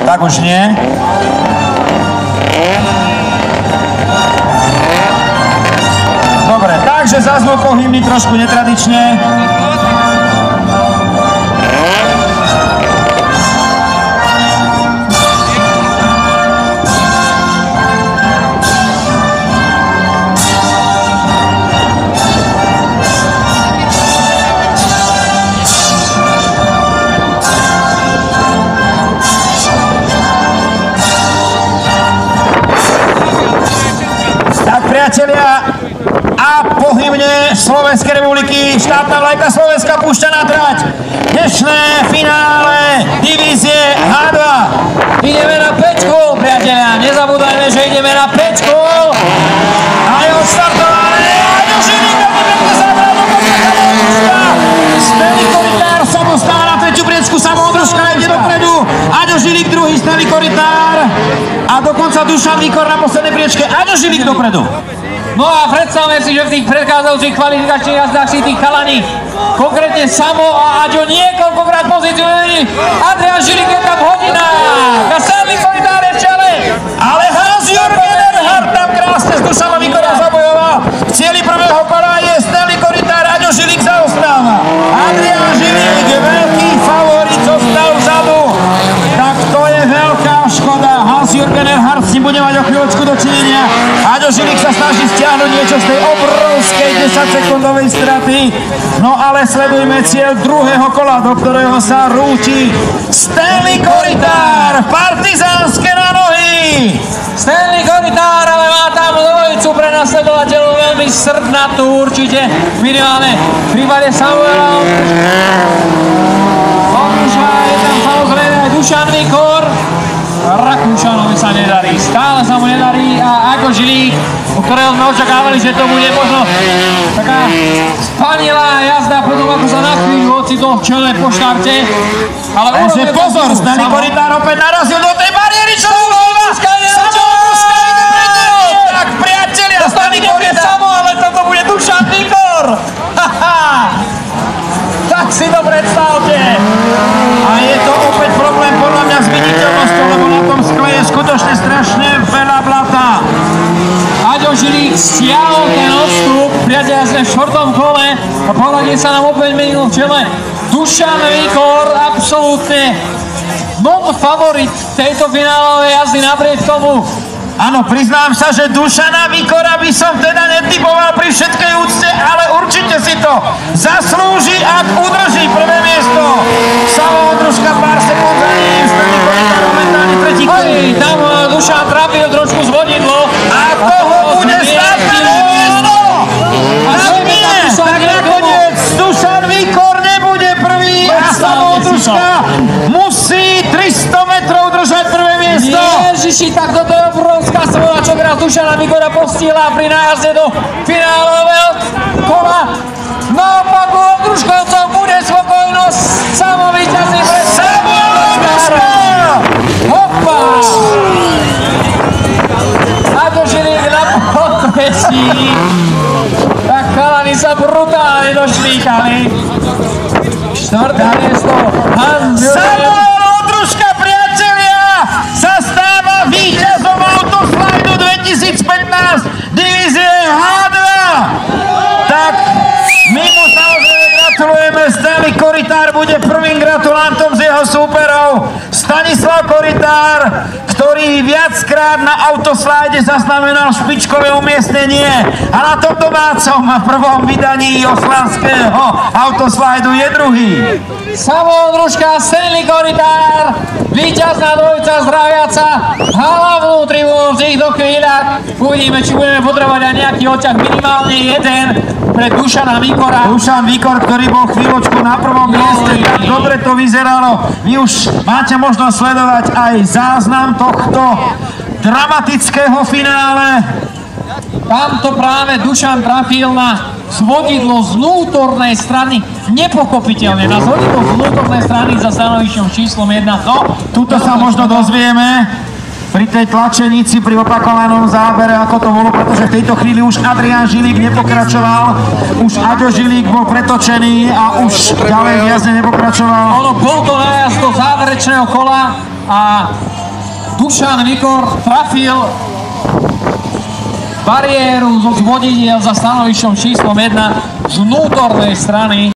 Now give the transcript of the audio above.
Tak už nie. Dobre, takže zazvuk hymny trošku netradične. Priatelia, a po hymne Slovenskej republiky štátna vlajka Slovenska púšťa na trať. Dnešné finále divízie H2. Ideme na 5 kôl, priatelia, nezabúdajme, že ideme na 5 kôl. A je odstartované. Aďo Žilik, veľmi zábrať do konca. Steli Koritár samostá na tretiu priečku, Samoodružka ide dopredu. Aďo Žilik druhý, Steli Koritár. A dokonca Dušan Výkor na poslednej priečke. Aďo Žilik dopredu. No a predstavme si, že v tých predchádzajúcich kvalifikačných jazdách si tých chalani, konkrétne Samo a Aďo niekoľkokrát pozicionovali. Adrian Žilik je tam hodina. Na Steli Koritár je v čele. Ale Hans-Jürgen Erhardt tam krásne z Dušana Výkora zabojoval. V cieli prvého kola je Steli Koritár, Aďo Žilik zaostáva. Adrian Žilik, veľký favorit, zostal vzadu. Tak to je veľká škoda. Hans-Jürgen Erhardt s ním bude mať o chvíľočku dočinenia. Aďo Žilik sa snaží stiahnuť niečo z tej obrovskej 10-sekundovej straty. No ale sledujme cieľ druhého kola, do ktorého sa rúti Steli Koritár. Partizánske na nohy. Steli Koritár, ale má tam dvojicu pre nasledovateľov, veľmi srdnatú určite. Minimálne v prípade Samuela. Je tam samozrejme aj Dušan Výkor. Rakúšanovi sa nedarí, stále sa mu nedarí a Aďo Žilik, o ktorého sme očakávali, že to bude možno taká spanilá jazda potom ako sa na chvíľu ocitol v čele po štarte. Ale pozor, Steli Koritár opäť narazil do tej bariéry, čo to bolo? Samoodružka ide predu! Tak priatelia, Steli Koritár! Samo, ale toto bude Dušan Výkor! Tak si to predstavte! A je to opäť problém podľa mňa s viditeľnosťou, lebo na tom skle je skutočne strašne veľa blata. Aďo Žilik stiahol ten odstup, priatelia sme v 4. kole a pohľadne sa nám opäť menil v čele. Dušan Výkor, absolútne non-favorit tejto finálovej jazdy napriek tomu. Áno, priznám sa, že Dušana Výkora by som teda netipoval pri všetkej úcte, ale určite si to zaslúži, ak udrží prvé miesto. Samoodružka pár sekúnd za ním, Steli Koritár momentálne tretí koli. Tam Dušan trafil trošku zvodidlo. A toho bude stáť prvé miesto! A nie, tak nakoniec Dušan Výkor nebude prvý a Samoodružka musí 300 metrov držať prvé miesto. Ježiši, tak toto je obrovská svola, čo teraz Dušana Výkora postihla pri nájazde do finálového kola. Naopak u Ondruškovcov bude spokojnosť. Samo víťazí pre Samoodružka! Hoppa! Aďo Žilik na podpesí. Tak chalani sa brutálne došlíkali. 4. miesto Samoodružka, priatelia, sa stáva víťazom Autoslajdu 2015 divízie H2. Tak my mu samozrejme gratulujeme. Steli Koritár bude prvým gratulantom z jeho súperov. Stanislav Koritár, ktorý viackrát na Autoslajde zaznamenal špičkové umiestnenie a na tom domácom prvom vydaní oslanského Autoslajdu je druhý. Samoodružka, Steli Koritár, víťazná dvojica zdraviaca, hlavnú tribúnu v týchto chvíľach. Uvidíme, či budeme potrebovať aj nejaký oťah, minimálne jeden pre Dušana Výkora. Dušan Výkor, ktorý bol chvíľočku na prvom mieste, tak dobre to vyzeralo. Vy už máte možnosť sledovať aj záznam tohto dramatického finále. Tamto práve Dušan trafil na zvodidlo z vnútornej strany, nepochopiteľne, na zvodidlo z vnútornej strany za stanovišťom číslom 1. No, tuto sa možno dozvieme pri tej tlačenici, pri opakovanom zábere, ako to bolo, pretože v tejto chvíli už Adrian Žilik nepokračoval, už Aďo Žilik bol pretočený a už ďalej v jazde nepokračoval. Ono bol to nájazd do záverečného kola, a Dušan Vikor trafil bariéru zo zvodidiel za stanovišťom číslom 1 z vnútornej strany.